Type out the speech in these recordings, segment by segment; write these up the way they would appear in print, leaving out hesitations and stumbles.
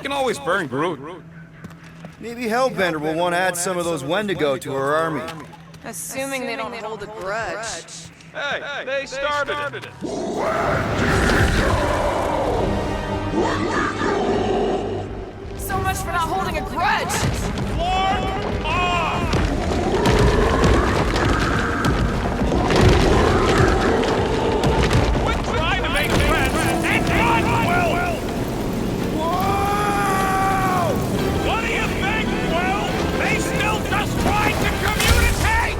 can always burn Groot. Maybe Hellbender will want to add some of those Wendigo to her army. Assuming they don't hold a grudge. Hey, they started it. So much for not holding a grudge! Lord off! Quit trying to make friends and run, Will! Whoa! What do you think, Will? They still just tried to communicate!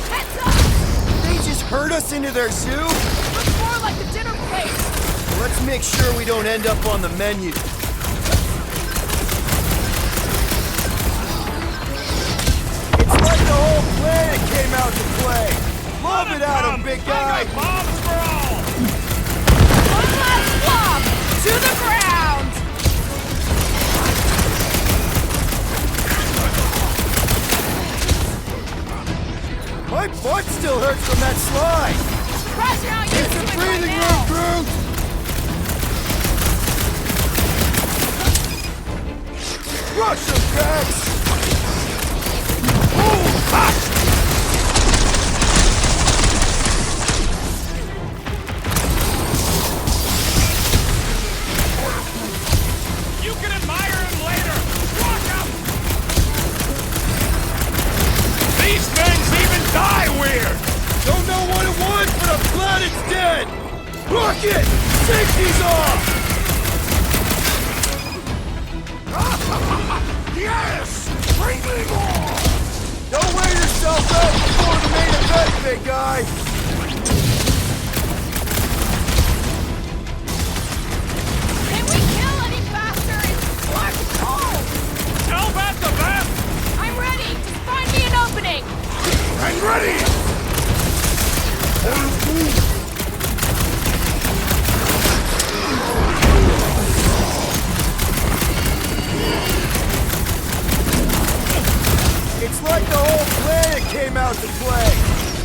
Heads up! They just herd us into their zoo? Looks more like a dinner plate! Let's make sure we don't end up on the menu. It's like the whole planet came out to play. Love it out of big guy. Bombs for all! One last flop! To the ground! My butt still hurts from that slide. Surprised you're not used It's to a it right breathing now! room, Groot. Rush him, Drax. You can admire him later! Walk up! These things even die weird! Don't know what it was, but I'm glad it's dead. Rocket! Safety's off! Yes! Bring me more! Don't wear yourself out before the main event, big guy. Can we kill any faster? It's Clark and Cole! Tell that to them! I'm ready! Just find me an opening! I'm ready! It's like the whole planet came out to play.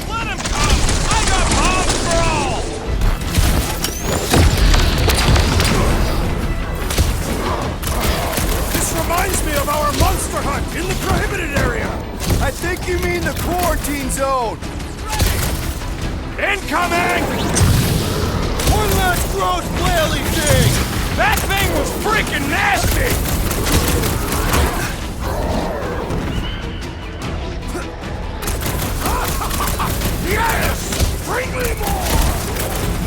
Let him come! I got bombs for all! This reminds me of our monster hunt in the prohibited area. I think you mean the quarantine zone. Incoming! One last gross whaley thing. That thing was freaking nasty! Yes! Bring me more!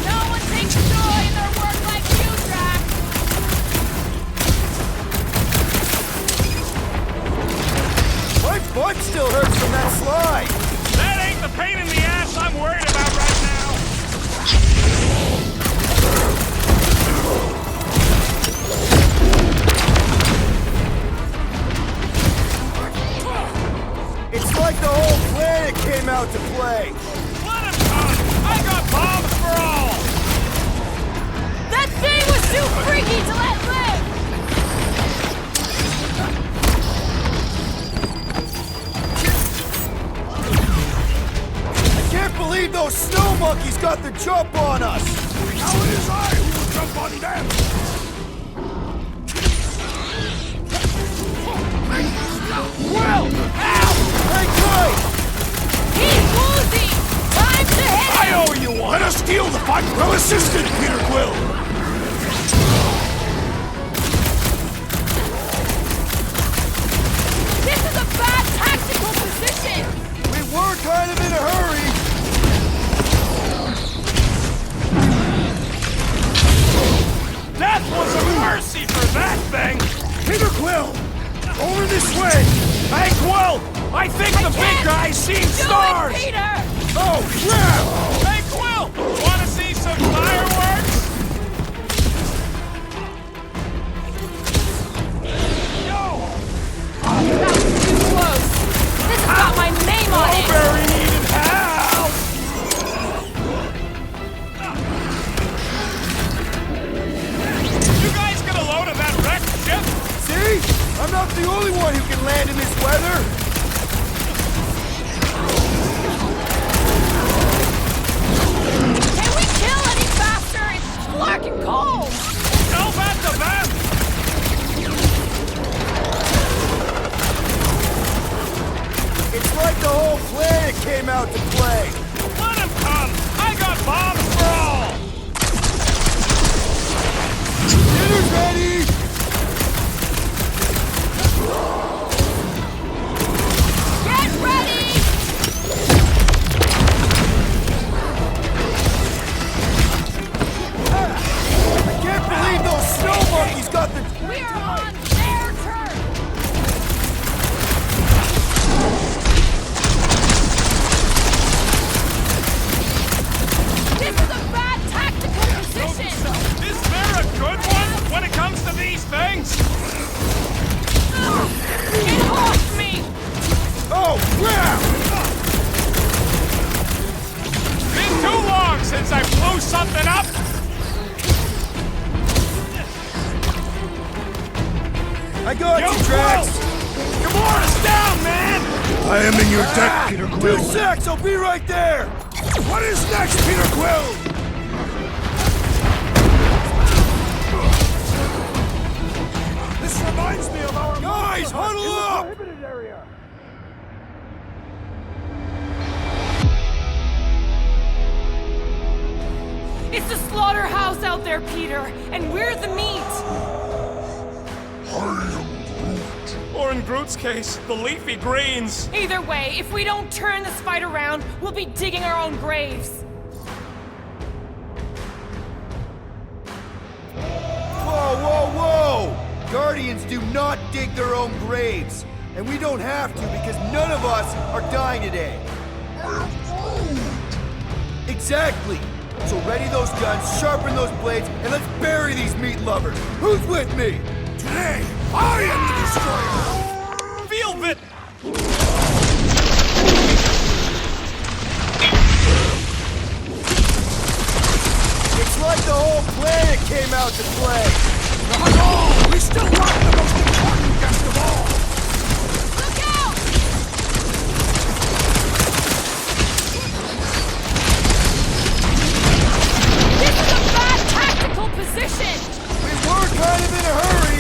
No one takes joy in their work like you, Drax! My butt still hurts from that slide. That ain't the pain in the ass I'm worried about right now! It's like the whole planet came out to play. Let him come! I got bombs for all! That thing was too freaky to let live! I can't believe those snow monkeys got the jump on us. Now it is I who will jump on them! Well, ow! Hey, Clay! He's woozy! Time to hit I him! owe you one! Let us deal the fight well assisted, Peter Quill! This is a bad tactical position! We were kind of in a hurry. That was a mercy for that thing! Peter Quill! Over this way! Hey, Quill! I think the big guy's seen stars! Do it, Peter! Oh, crap! Hey, Quill! Wanna see some fireworks? Yo! That was too close! This has got my name on it! Very needed help! You guys get a load of that wrecked ship? See? I'm not the only one who can land in this weather. Can we kill any faster? It's Clark and Cole! Tell that to them! ready? Get ready! I can't believe those snow monkeys got the... We are on their turn! This is a bad tactical position! Is there a good one when it comes to these things? Get off me! Oh, crap! Been too long since I blew something up. I got you, Drax! Gamora's down, man! I am in your deck, Peter Quill. 2 secs, I'll be right there! What is next, Peter Quill? This reminds me of our... Guys, huddle up! It's the slaughterhouse out there, Peter, and we're the meat! Or in Groot's case, the leafy greens. Either way, if we don't turn this fight around, we'll be digging our own graves. Whoa, whoa, whoa! Guardians do not dig their own graves. And we don't have to because none of us are dying today. Exactly! So ready those guns, sharpen those blades, and let's bury these meat lovers. Who's with me? Today, I am the destroyer! Feel it! It's like the whole planet came out to play. Not all! We still want the most important guest of all! Look out! This is a bad tactical position! We were kind of in a hurry.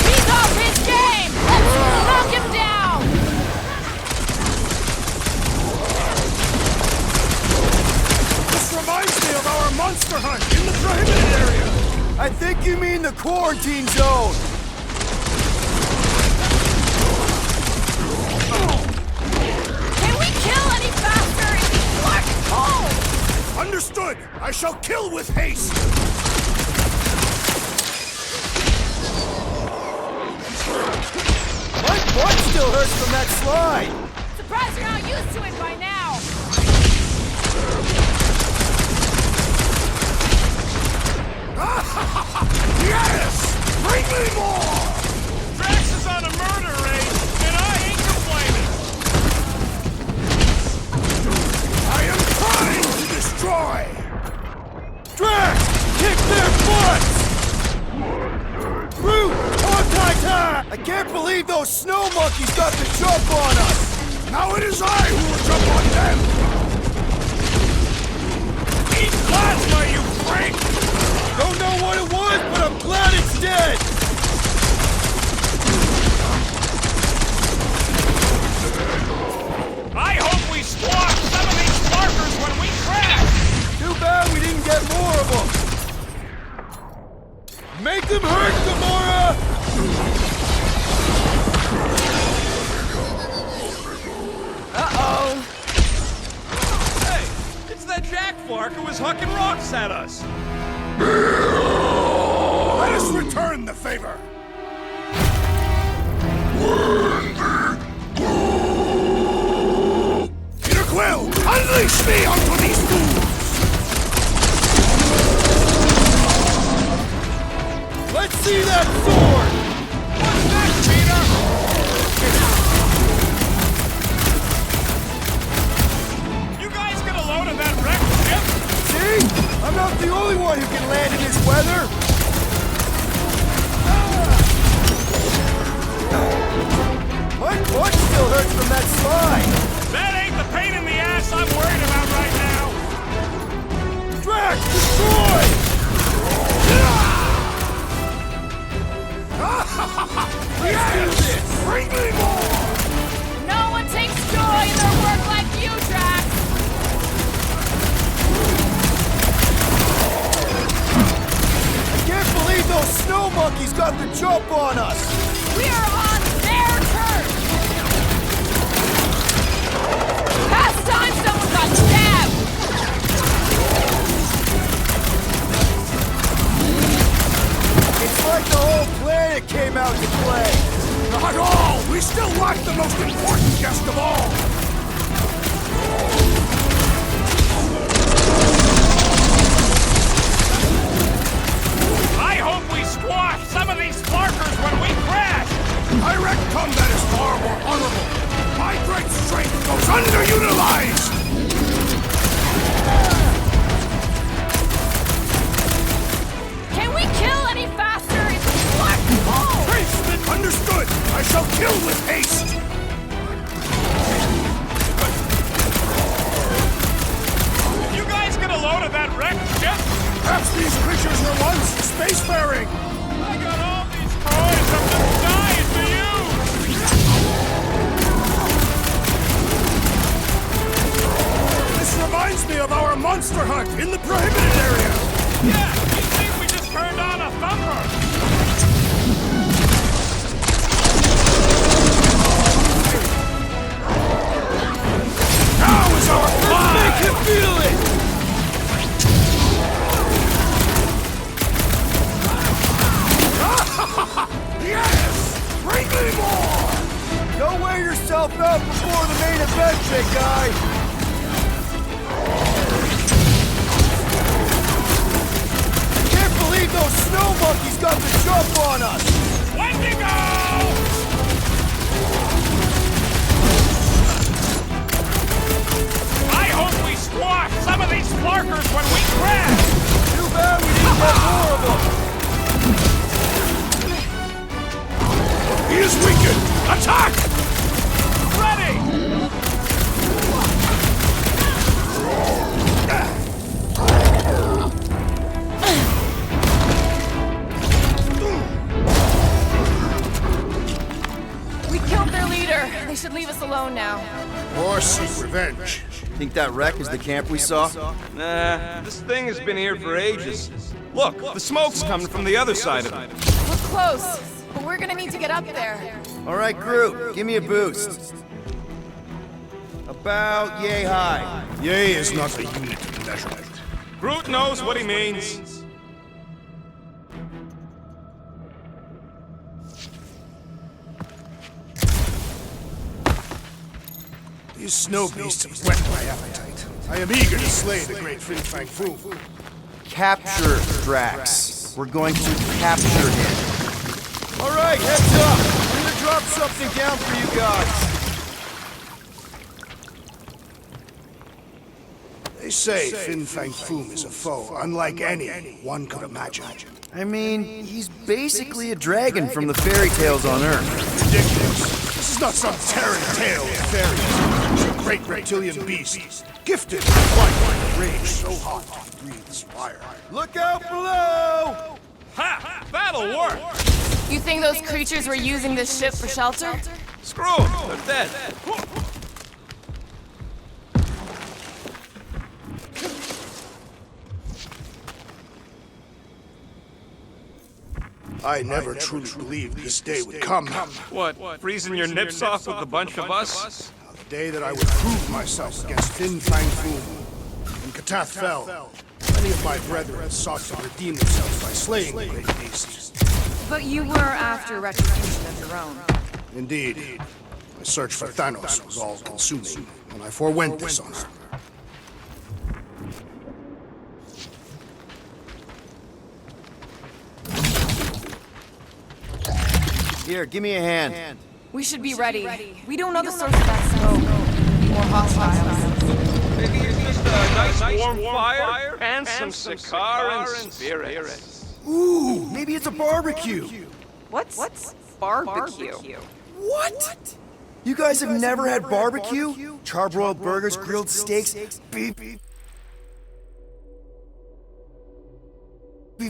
He's off his game! Let's knock him down! This reminds me of our monster hunt in the prohibited area! I think you mean the quarantine zone. Can we kill any faster? It's black cold! Understood! I shall kill with haste! My butt still hurts from that slide. Surprised you're not used to it by now! Yes! Bring me more! Drax is on a murder raid, and I ain't complaining! I am trying to destroy! Drax, kick their butts! Groot, on I can't believe those snow monkeys got the jump on us! Now it is I who will jump on them! Eat plasma, you freak! Don't know what it was, but I'm glad it's dead! I hope we squash some of these markers when we crash! Too bad we didn't get more of them! Make them hurt, Gamora! Uh-oh. Hey, it's that Jack Flark who was hucking rocks at us! Let us return the favor! Peter Quill, unleash me onto these fools! Let's see that sword! What's next, Peter? You guys get a load of that wrecked ship? See? I'm not the only one who can land in this weather! My butt still hurts from that slide! That ain't the pain in the ass I'm worried about right now! Drax, destroy! Let's do this! Bring me more! No one takes joy in their work like you, Drax! monkey's got the jump on us! We are on their turn! Past time someone got stabbed! It's like the whole planet came out to play! Not all! We still lack the most important guest of all! I hope we squash some of these sparkers when we crash! I reckon combat is far more honorable. My great strength goes underutilized! Can we kill any faster? It's a black hole! Priest, understood! I shall kill with haste! You guys get a load of that wrecked ship? Perhaps these creatures were once spacefaring! I got all these toys I'm just dying to use! This reminds me of our monster hunt in the prohibited area! Yeah, you think we just turned on a thumper? Now is our fly! Make him feel it! Yes! Bring me more! Don't wear yourself out before the main event, big guy! Can't believe those snow monkeys got the jump on us! Wendigo! I hope we squash some of these sparkers when we crash! Too bad we didn't get more of them! He is weakened! Attack! Ready! We killed their leader. They should leave us alone now. Or seek revenge. Think that wreck is the camp we saw? Nah, this thing has been here for ages. Look, the smoke's coming from the other side of it. We're close, but we're gonna need to get up there. Alright, Groot, give me a boost. About yay high. Yay is not a unit of measurement. Groot knows what he means. These snow beasts have whet my appetite. I am eager to slay the great fang foom. Capture Drax. We're going to capture him. Alright, heads up! I'm gonna drop something down for you guys. They say fang foom is a foe unlike any one could imagine. I mean, he's basically a dragon from the fairy tales on Earth. Ridiculous. This is not some terran tale of fairies. It's a great reptilian beast, gifted with white rage so hot he breathes fire. Look out below! Ha! That'll work! You think those creatures were using this ship for shelter? Screw them! They're dead. I never truly believed this day would come. What, freezing your nips off with a bunch of us? The day that I would prove myself against fang foom. When Katath fell, many of my brethren sought to redeem themselves by slaying the great beast. But you were after retribution of your own. Indeed. My search for Thanos was all-consuming, and I forewent this honor. Here, give me a hand. We should be ready. We don't know the source of that smoke. More hostiles. Maybe it's just a nice warm fire and some cigar and spirits. Ooh, maybe it's a barbecue. What's barbecue? What? You guys have never had barbecue? Charbroiled burgers, grilled steaks, beef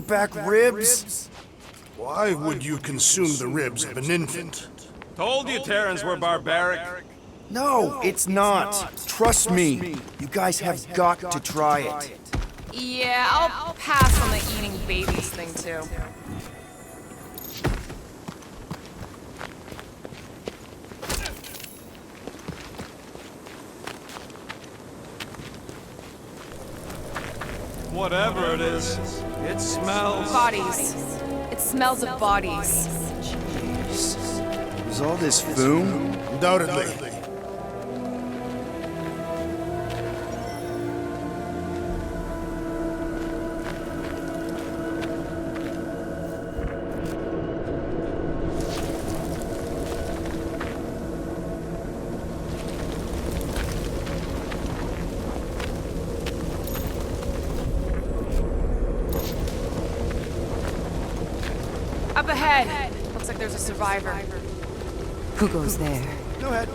back ribs? Why would you consume the ribs of an infant? Told you Terrans were barbaric. No, it's not. Trust me. You guys have got to try it. Yeah, I'll pass on the eating babies thing too. Whatever it is, it smells... Bodies. It smells of bodies. Is all this foom? Undoubtedly. Up ahead. Looks like there's a survivor. Who goes there? No head.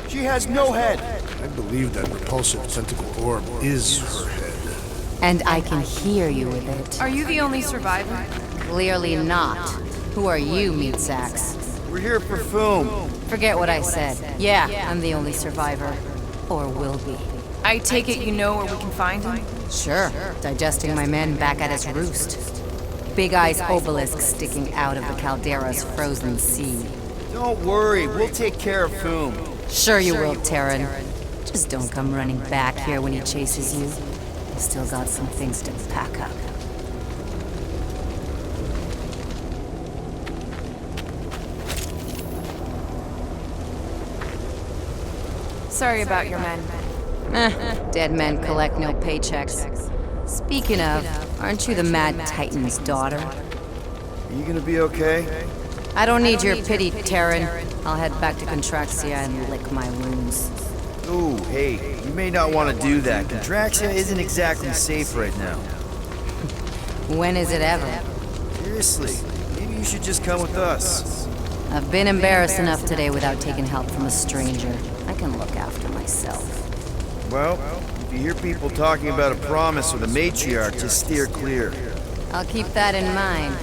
She has no head. I believe that repulsive tentacle orb is her head. And I can hear you with it. Are you the only survivor? Clearly not. Who are you, meat sacks? We're here for foom. Forget what I said. Yeah, I'm the only survivor. Or will be. I take it you know where we can find him? Sure. Digesting my men back at his roost. Big Eye's obelisk sticking out of the Caldera's frozen sea. Don't worry, we'll take care of foom. Sure you will, Terran. Just don't come running back here when he chases you. I've still got some things to pack up. Sorry about your men. Dead men collect no paychecks. Speaking of, aren't you the Mad Titan's daughter? Are you gonna be okay? I don't need your pity, Terran. I'll head back to Contraxia and lick my wounds. Ooh, hey, you may not want to do that. Contraxia isn't exactly safe right now. When is it ever? Seriously, maybe you should just come with us. I've been embarrassed enough today without taking help from a stranger. I can look after myself. Well, if you hear people talking about a promise with a matriarch, just steer clear. I'll keep that in mind.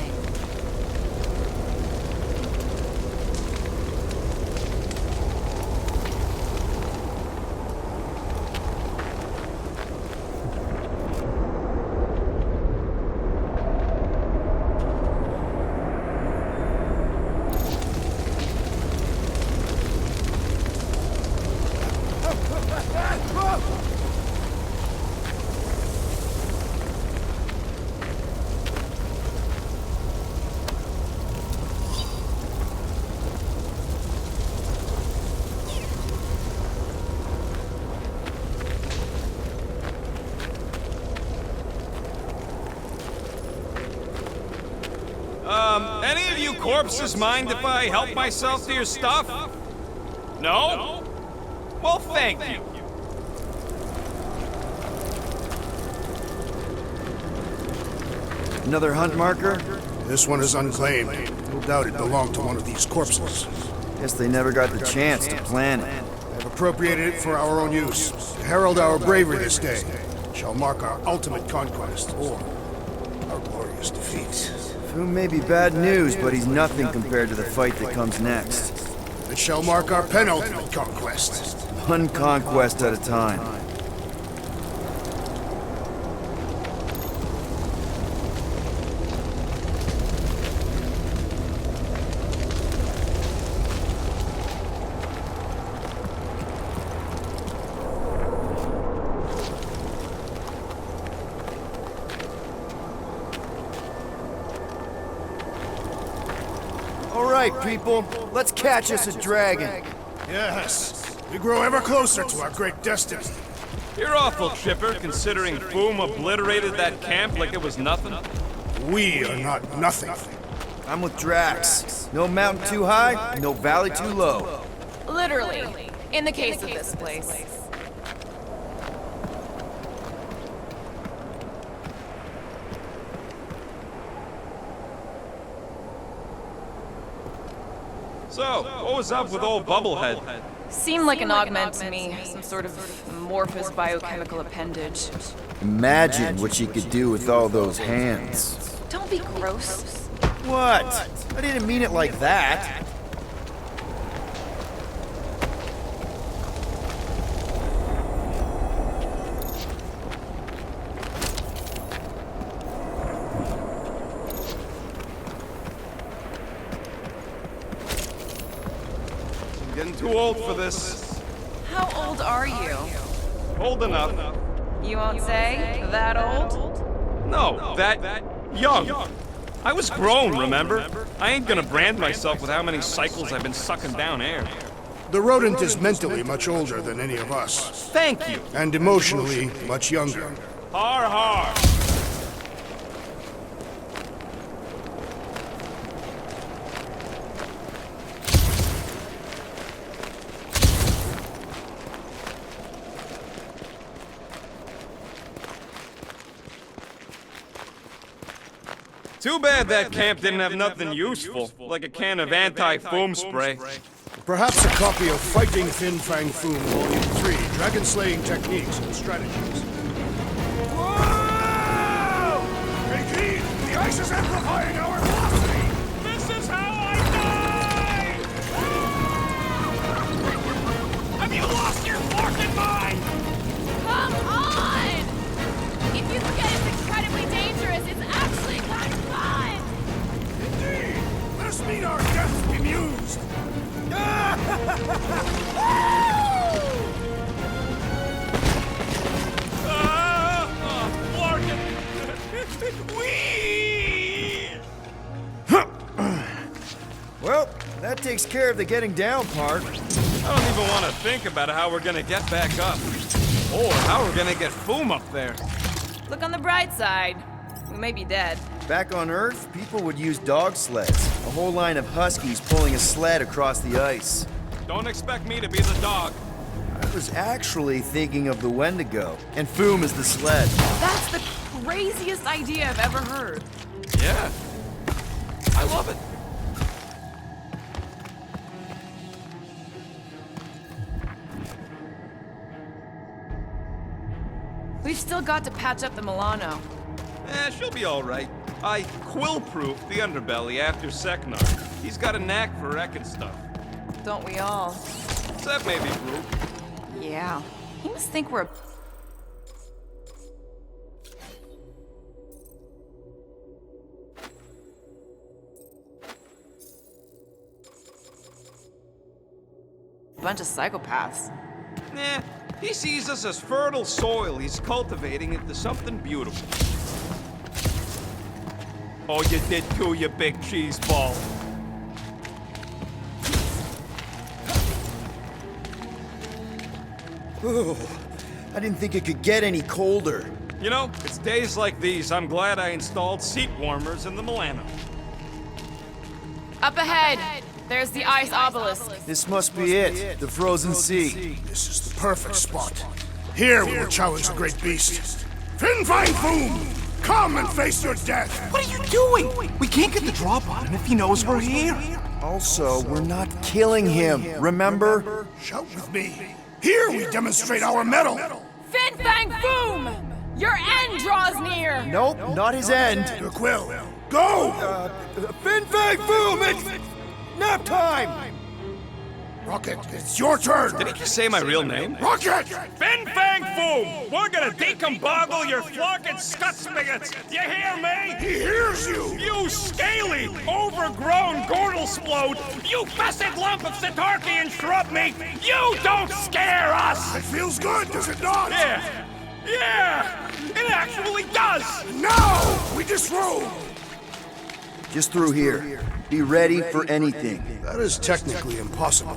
Any of you corpses mind if I help myself to your stuff? No? Well, thank you. Another hunt marker? This one is unclaimed. No doubt it belonged to one of these corpses. Guess they never got the chance to plan it. I've appropriated it for our own use. To herald our bravery this day. Shall mark our ultimate conquest, or our glorious defeat. Foom may be bad news, but he's nothing compared to the fight that comes next. It shall mark our penultimate conquest. One conquest at a time. All right, people, let's catch us a dragon. Yes, we grow ever closer to our great destiny. You're awful chipper, considering Foom obliterated that camp like it was nothing. We are not nothing. I'm with Drax. No mountain too high, no valley too low. Literally. In the case of this place. So, what was up with old Bubblehead? Seemed like an augment to me. Some sort of amorphous biochemical appendage. Imagine what she could do with all those hands. Don't be gross. What? I didn't mean it like that. Getting too old for this. How old are you? Old enough. You won't say? That old? that young. I was grown, remember? I ain't gonna brand myself with how many cycles I've been sucking down air. The rodent is mentally much older than any of us. Thank you. And emotionally much younger. Har har. Too bad that camp didn't have nothing useful, like a can of anti-foom spray. Perhaps a copy of Fighting Fin Fang Foom Volume 3, Dragon Slaying Techniques and Strategies. Whoa! Hey, the ice is amplifying our velocity! This is how I die! Have you lost your forking mind? Come on! If you forget it's incredibly dangerous, it's actually kind of fun! Indeed! Let us meet our deaths bemused! Well, that takes care of the getting down part. I don't even want to think about how we're gonna get back up. Or how we're gonna get Foom up there. Look on the bright side. We may be dead. Back on Earth, people would use dog sleds. A whole line of huskies pulling a sled across the ice. Don't expect me to be the dog. I was actually thinking of the Wendigo, and Foom is the sled. That's the craziest idea I've ever heard. Yeah. I love it. We've still got to patch up the Milano. She'll be all right. I quill-proofed the underbelly after Seknar. He's got a knack for wrecking stuff. Don't we all? Except maybe Groot. Yeah. He must think we're a... bunch of psychopaths. Nah, he sees us as fertile soil he's cultivating into something beautiful. Oh, you did too, you big cheese ball. Ooh, I didn't think it could get any colder. You know, it's days like these I'm glad I installed seat warmers in the Milano. Up ahead! There's the ice obelisk. This must be it, the frozen sea. This is the perfect spot. Here we will challenge the great beast. Fin Fang Foom! Come and face your death! What are you doing? We can't get the drop on him if he knows we're here. Also, we're not killing him, remember? Shout with me. Here we demonstrate our mettle! Fin Fang Foom! Your end draws near! Nope, not his end. Your quill, go! Fin Fang Foom, it's nap time! Rocket, it's your turn! Did he just say my real name? Rocket! Fin Fang Foom! We're gonna decomboggle your flocking scut spigots! You hear me? He hears you! You scaly, overgrown gordlesplode! You fessed lump of Satarkian shrub meat! You don't scare us! It feels good, does it not? Yeah! It actually does! Now! We disrobe! Just through here. Be ready for anything. That is technically impossible.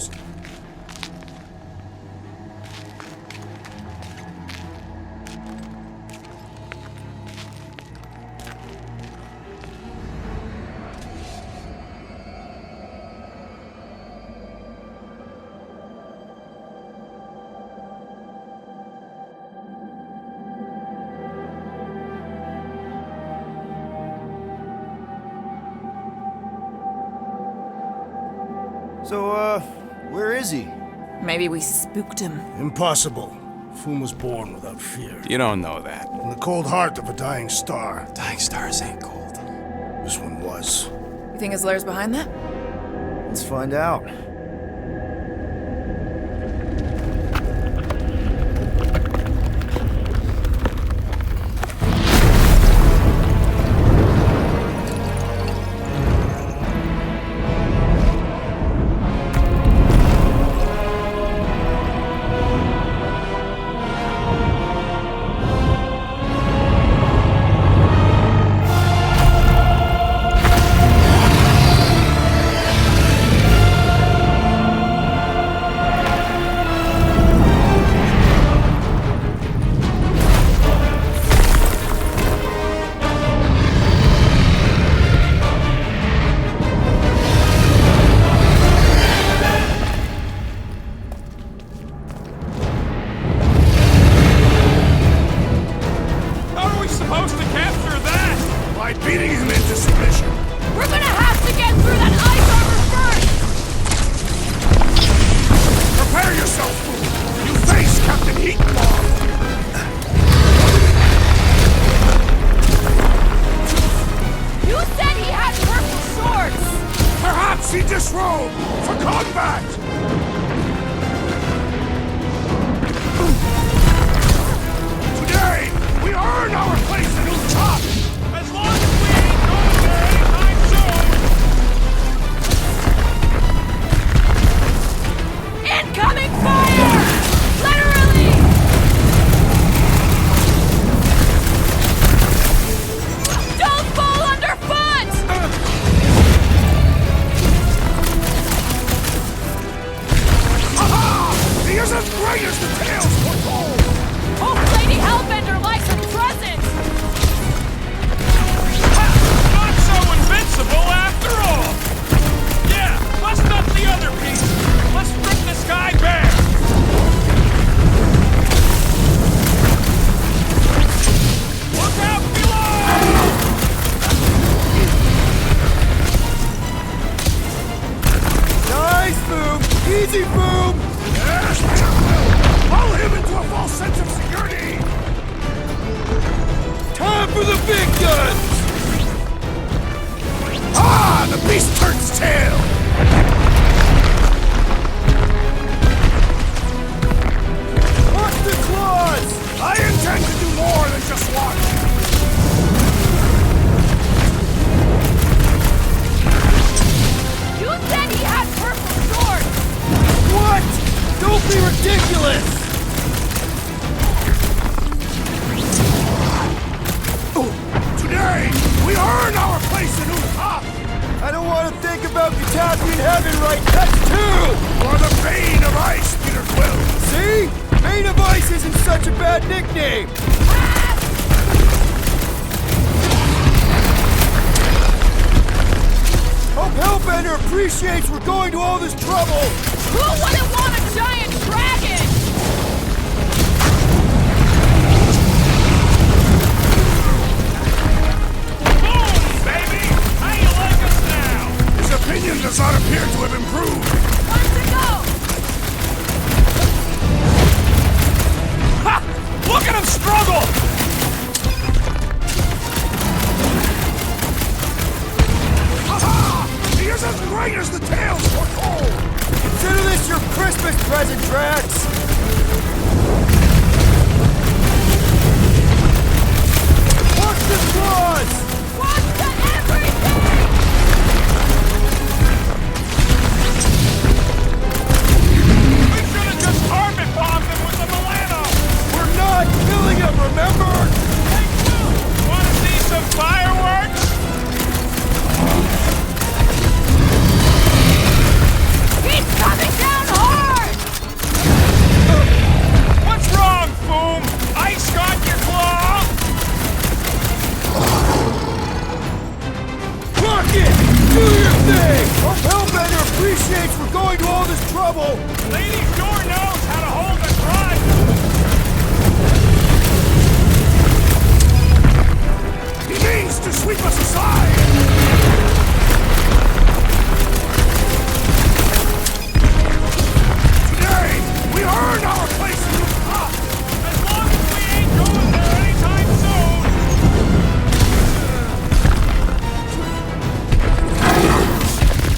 So, where is he? Maybe we spooked him. Impossible. Foom was born without fear. You don't know that. In the cold heart of a dying star. Dying stars ain't cold. This one was. You think his lair's behind that? Let's find out. to submission. We're gonna have to get through that ice armor first! Prepare yourself, fool! You face Captain Heatball! You said he had purple shorts! Perhaps he disrobed for combat! Today, we earn our place in Utah! As long as we ain't going there anytime soon! Incoming fire! Literally! Don't fall underfoot! Aha! He is as great as the tales foretold! Hope Lady Hellbender likes her present! Not so invincible after all! Yeah, bust up the other piece! Let's strip this guy bare! Look out below! Nice, Foom! Easy, Foom! Yes, General! Lull him into a false sense of security! Time for the big guns! Ah! The beast turns tail! Watch the claws! I intend to do more than just watch! You said he had purple shorts! What? Don't be ridiculous! Today, we earn our place in Utah! I don't want to think about Catastrophe in heaven right that's two! For the Bane of Ice, Peter Quill! See? Bane of Ice isn't such a bad nickname! Hope Hellbender appreciates we're going to all this trouble! Who wouldn't want a giant dragon? Boom, baby! How you like us now? His opinion does not appear to have improved! Time to go! Ha! Look at him struggle! Aha! He is as great as the tales foretold! Consider this your Christmas present, Drax! Watch the claws! Watch the everything! We should have just carpet bombed him with the Milano! We're not killing him, remember? Wanna see some fireworks? He's coming down hard! What's wrong, Foom? Ice got your claw? Rocket! Do your thing! Hope Hellbender appreciates we're going to all this trouble! Lady sure knows how to hold a grudge! He means to sweep us aside! Today, we earn our place in Utah! As long as we ain't going there anytime soon!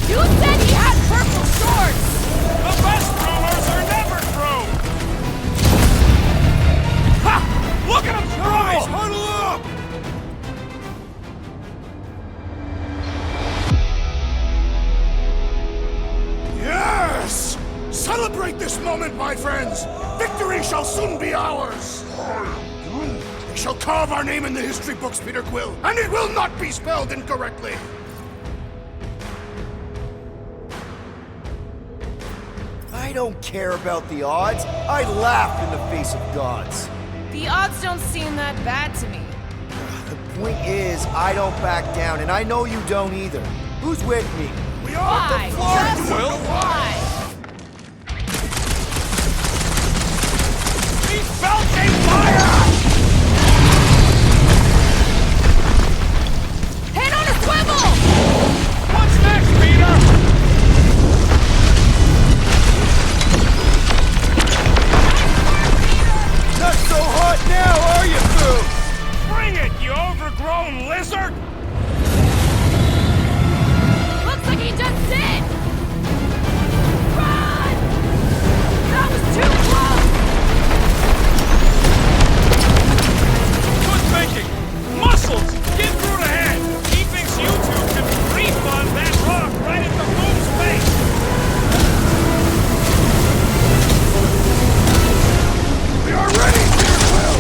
You said he had purple shorts! The best rumors are never true! Ha! Look at him Guys, struggle! huddle up! Yes! Celebrate this moment, my friends! Victory shall soon be ours! They shall carve our name in the history books, Peter Quill, and it will not be spelled incorrectly! I don't care about the odds. I laugh in the face of gods. The odds don't seem that bad to me. The point is, I don't back down, and I know you don't either. Who's with me? We are Why? the Florida Just Quill! why? He's belching fire! Hit on his you overgrown lizard! Looks like he just did! Run! That was too close! Good thinking! Muscles! Get Groot ahead! He thinks you two can refund that rock right at the moon's face! We are ready, Peter Quill!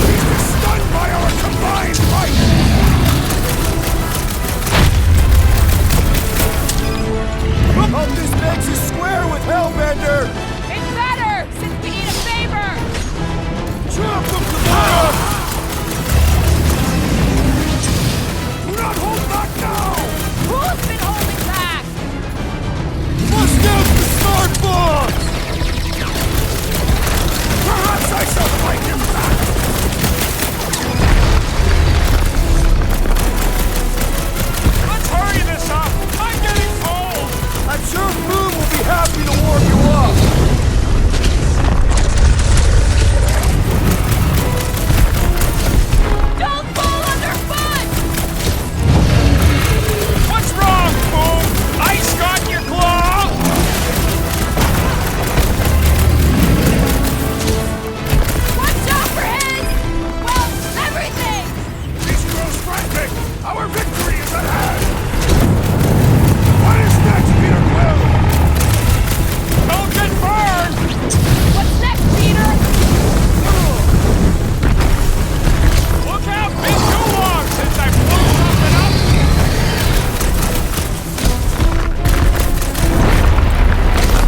He's stunned by our combined might! Hope this makes you square with Hellbender! It's better, since we need a favor! Chop him, Gamora! Do not hold back now! Who's been holding back? Bust out the smart bombs! Perhaps I shall fight him back! Let's hurry this up! I'm getting cold! I'm sure Foom will be happy to warm you up! Don't fall underfoot! What's wrong, Foom? Ice got your claw? Watch out for his... well, everything! This grows frantic! Our victory is at hand! What is next, Peter Quill? Don't get burned! What's next, Peter? Look out! Been too long since I blew something up!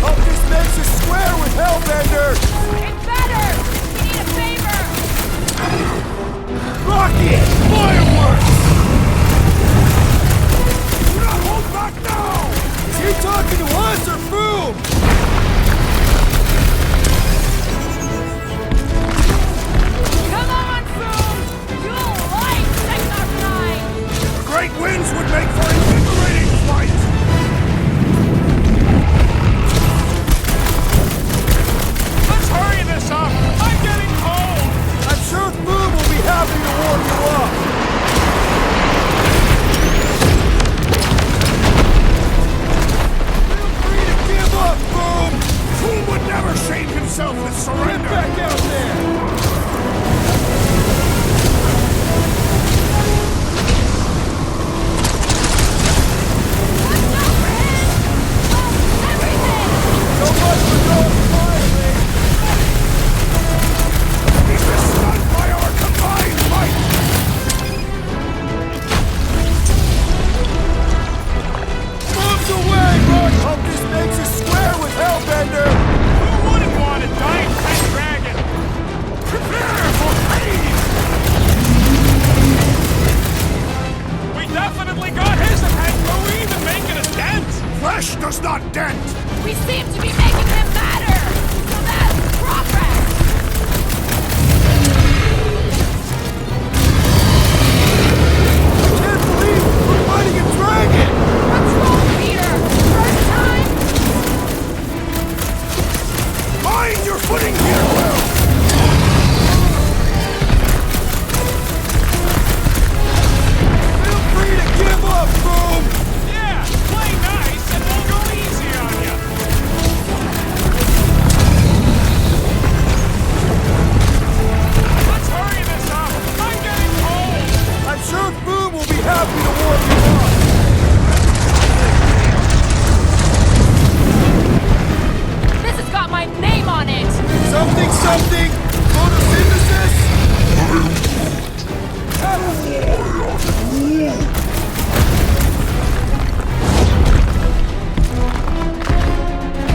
Hope this makes you square with Hellbender! It's better! We need a favor! Rocket! Fireworks! Do not hold back now! Is he talking to us or Foom? Come on, Foom! You'll like Technocide! The great winds would make for invigorating flight! Let's hurry this up! I'm getting cold! I'm sure Foom will be happy to warm you up! Feel free to give up, Foom! Foom would never shame himself with Get surrender! back out there! Watch out for his... well, everything! So much for going quietly! He's been stunned by our combined might! Moves away, Rock! Hope this makes you square with Hellbender! Who wouldn't want a giant pet dragon? Prepare for pain! We definitely got his attention! Are we even making a dent? Flesh does not dent! We seem to be making him matter! So that's progress! Can't believe we're fighting a dragon! What's wrong, Peter? First time? Mind your footing, Peter Quill! Feel free to give up, Foom! Yeah, play nice and we'll go easy on you! Let's hurry this up! I'm getting cold! I'm sure Foom will be happy to warm you up! This has got my name on it! Something, something! Photosynthesis?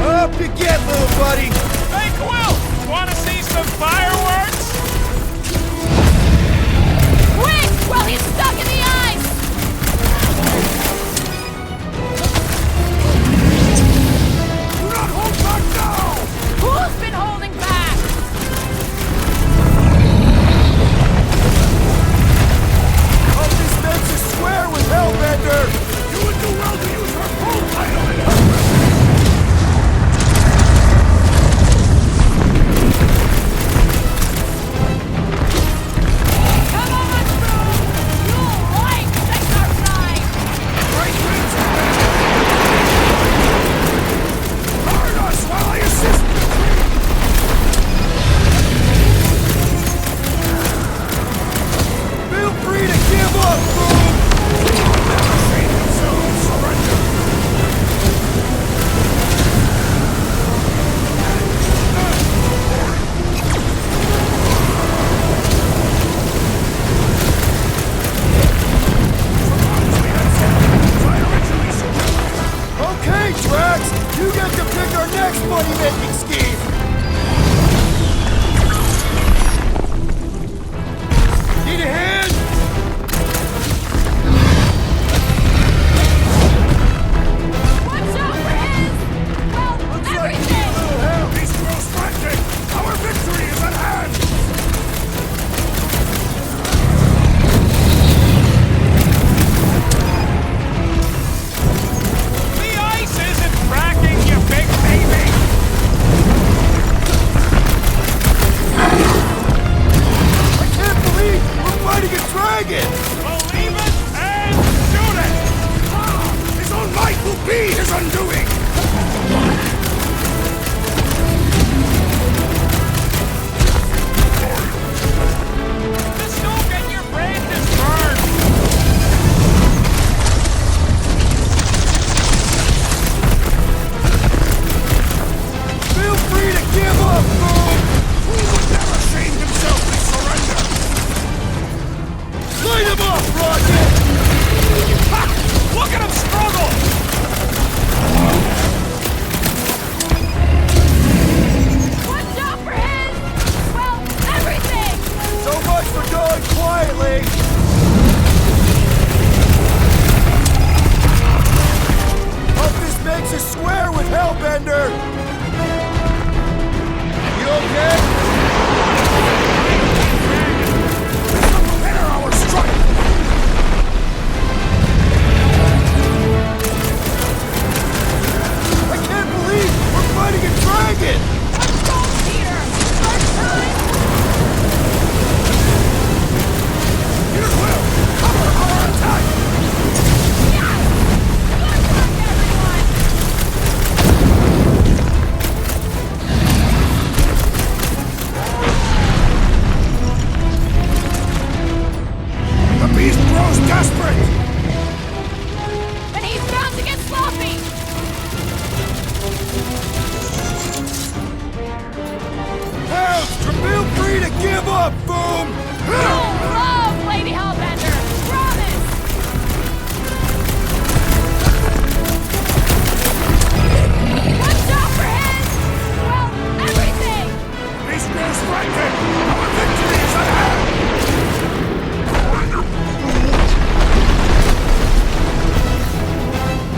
Up you get, little buddy! Hey, Quill! Wanna see some fireworks? Quick! While he's stuck in the ice! Do not hold back now! Who's been holding back? Hope this makes you square with Hellbender! You would do well to use her full title in up, foom! You'll love Lady Hellbender! Promise! Watch out for his... well, everything! These girls striking! Our victory is at hand!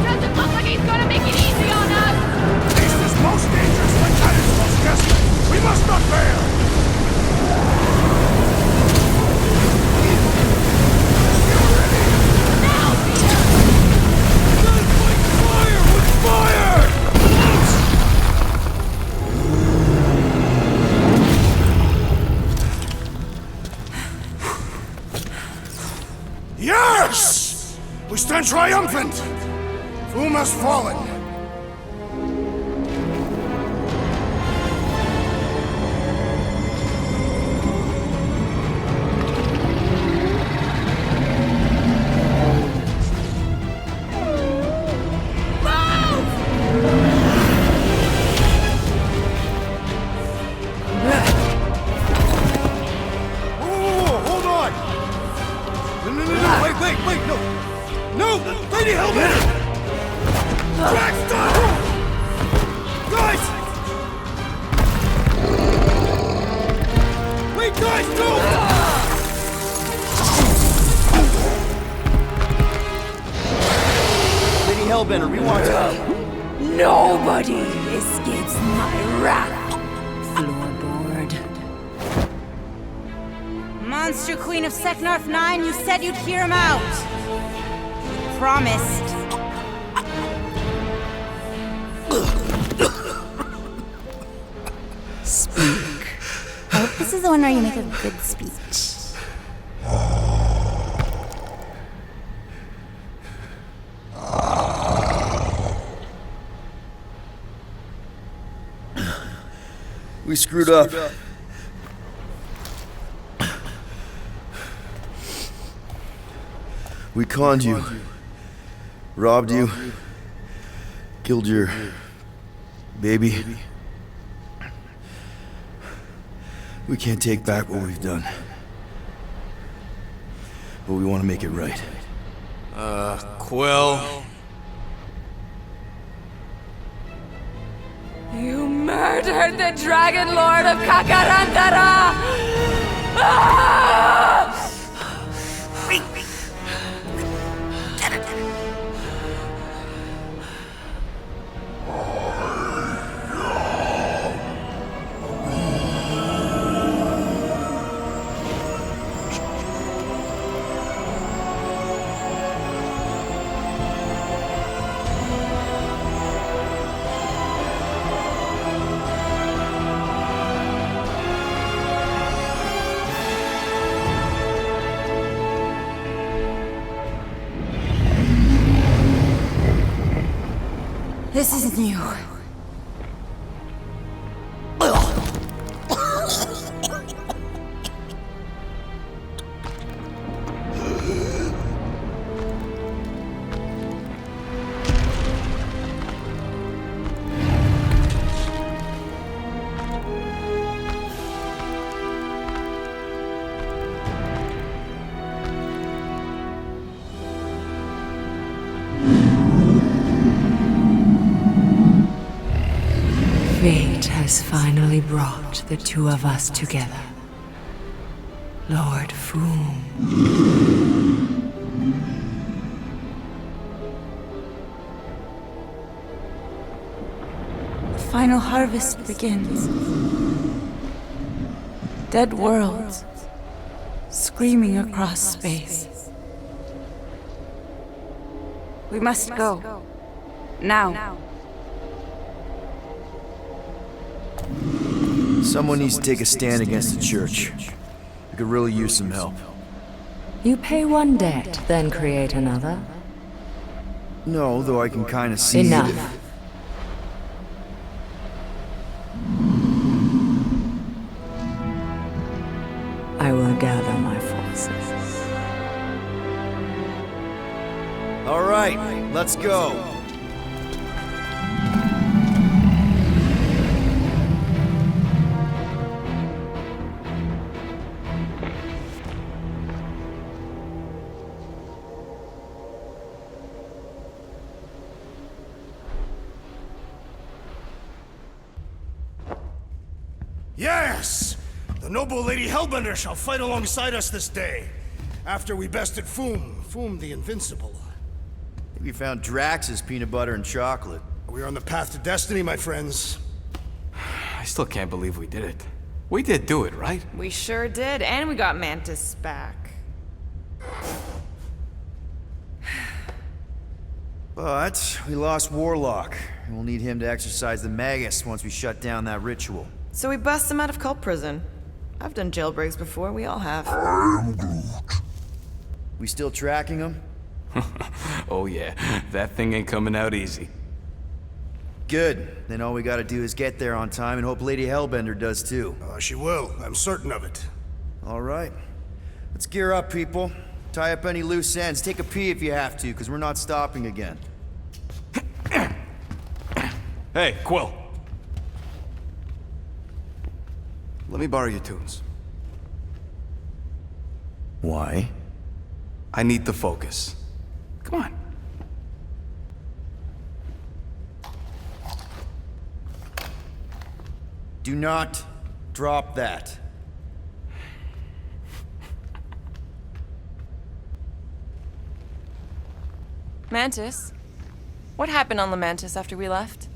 Doesn't look like he's gonna make it easy on us! East is most dangerous when cannons most desperate! We must not fail! Now, Peter! Fire with fire! Yes! We stand triumphant! Foom has fallen. Whoa, hold on! No, wait, no! No! Lady Hellbender! Drax, stop! Guys! Wait, guys, don't! Lady Hellbender, we want to... Nobody escapes my wrath. Floorboard. Monster Queen of Seknarf 9, you said you'd hear him out. You promised. Speak. I hope this is the one where you make a good speech. We screwed up. We conned you. Robbed you. Killed your... baby. We can't take back what we've done. But we want to make it right. Quill. You murdered the Dragon Lord of Kakarandara! Ah! This isn't you. Fate has finally brought the two of us together. Lord Foom. The final harvest begins. Dead worlds, screaming across space. We must go. Now. Someone needs to take a stand against the church. We could really use some help. You pay one debt, then create another. No, though I can kind of see... Enough. I will gather my forces. All right, let's go. Yes! The noble Lady Hellbender shall fight alongside us this day. After we bested Foom the Invincible. We found Drax's peanut butter and chocolate. We are on the path to destiny, my friends. I still can't believe we did it. We did do it, right? We sure did, and we got Mantis back. But we lost Warlock, and we'll need him to exercise the Magus once we shut down that ritual. So we bust him out of cult prison. I've done jailbreaks before, we all have. We still tracking him? Oh yeah, that thing ain't coming out easy. Good. Then all we gotta do is get there on time and hope Lady Hellbender does too. She will. I'm certain of it. All right. Let's gear up, people. Tie up any loose ends. Take a pee if you have to, because we're not stopping again. Hey, Quill. Let me borrow your tunes. Why? I need the focus. Come on. Do not drop that. Mantis? What happened on the Mantis after we left?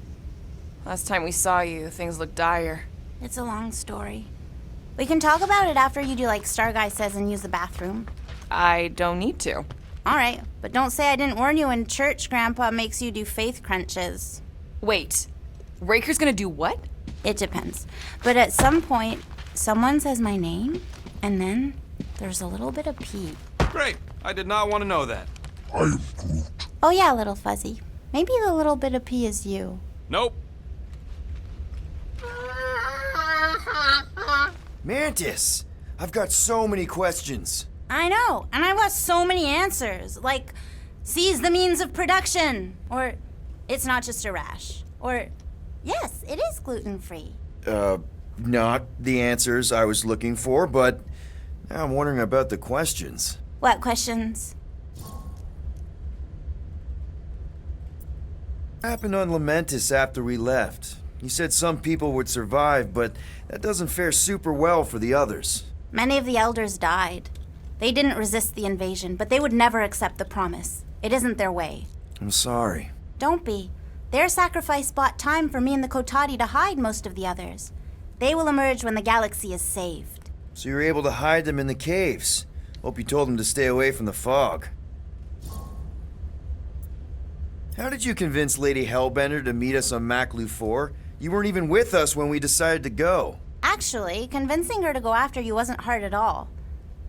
Last time we saw you, things looked dire. It's a long story. We can talk about it after you do like Star Guy says and use the bathroom. I don't need to. Alright, but don't say I didn't warn you in church Grandpa makes you do faith crunches. Wait, Raker's gonna do what? It depends. But at some point, someone says my name, and then there's a little bit of pee. Great. I did not want to know that. Oh yeah, little fuzzy. Maybe the little bit of pee is you. Nope. Mantis! I've got so many questions. I know, and I've got so many answers. Like, seize the means of production. Or, it's not just a rash. Or, yes, it is gluten-free. Not the answers I was looking for, but now I'm wondering about the questions. What questions? What happened on Lamentis after we left? You said some people would survive, but that doesn't fare super well for the others. Many of the elders died. They didn't resist the invasion, but they would never accept the promise. It isn't their way. I'm sorry. Don't be. Their sacrifice bought time for me and the Kotati to hide most of the others. They will emerge when the galaxy is saved. So you were able to hide them in the caves. Hope you told them to stay away from the fog. How did you convince Lady Hellbender to meet us on Maklu 4? You weren't even with us when we decided to go. Actually, convincing her to go after you wasn't hard at all.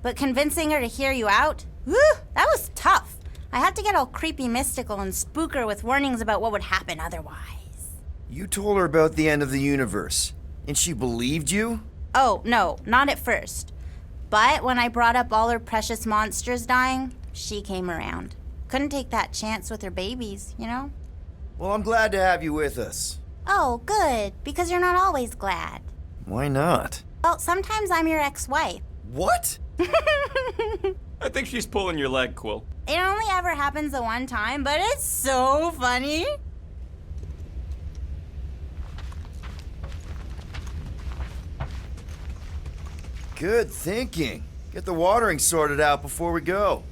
But convincing her to hear you out? Whew, that was tough. I had to get all creepy mystical and spook her with warnings about what would happen otherwise. You told her about the end of the universe, and she believed you? Oh, no, not at first. But when I brought up all her precious monsters dying, she came around. Couldn't take that chance with her babies, you know? Well, I'm glad to have you with us. Oh, good, because you're not always glad. Why not? Well, sometimes I'm your ex-wife. What? I think she's pulling your leg, Quill. It only ever happens the one time, but it's so funny. Good thinking. Get the watering sorted out before we go.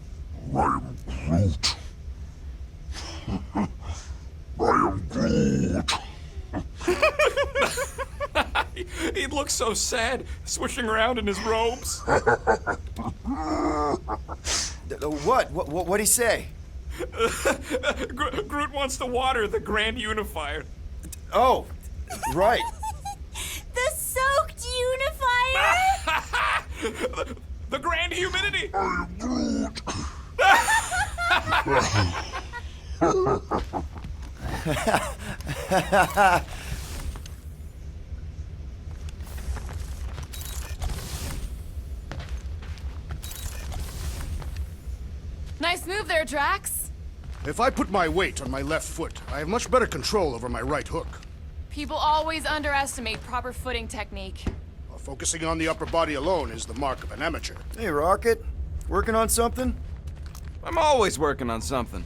I am Groot. I am Groot. He looks so sad, swishing around in his robes. What'd he say? Groot wants to water the Grand Unifier. Oh, right. The soaked unifier? The Grand Humidity! I am Groot. Nice move there, Drax. If I put my weight on my left foot, I have much better control over my right hook. People always underestimate proper footing technique. While focusing on the upper body alone is the mark of an amateur. Hey, Rocket. Working on something? I'm always working on something.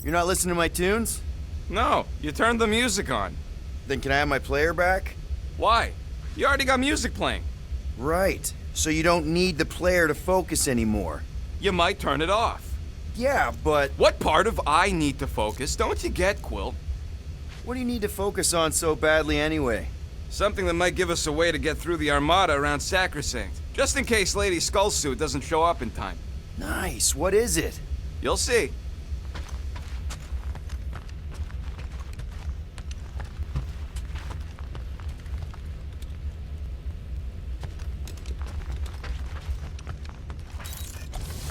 You're not listening to my tunes? No, you turned the music on. Then can I have my player back? Why? You already got music playing. Right. So you don't need the player to focus anymore. You might turn it off. Yeah, but... What part of I need to focus don't you get, Quill? What do you need to focus on so badly anyway? Something that might give us a way to get through the Armada around Sacrosanct, just in case Lady Skullsuit doesn't show up in time. Nice. What is it? You'll see.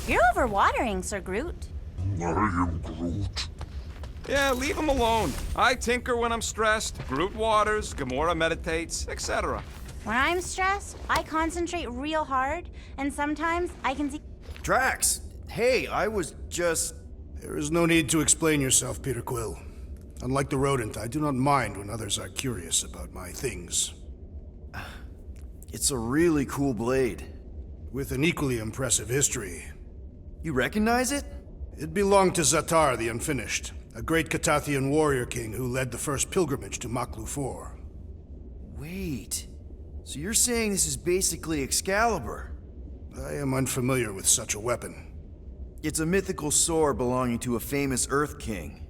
You're overwatering, Sir Groot. I am Groot. Yeah, leave him alone. I tinker when I'm stressed, Groot waters, Gamora meditates, etc. When I'm stressed, I concentrate real hard, and sometimes I can see... Drax! Hey, I was just... There is no need to explain yourself, Peter Quill. Unlike the rodent, I do not mind when others are curious about my things. It's a really cool blade. With an equally impressive history. You recognize it? It belonged to Zatar the Unfinished, a great Catathian warrior king who led the first pilgrimage to Maklu 4. Wait, so you're saying this is basically Excalibur? I am unfamiliar with such a weapon. It's a mythical sword belonging to a famous Earth King.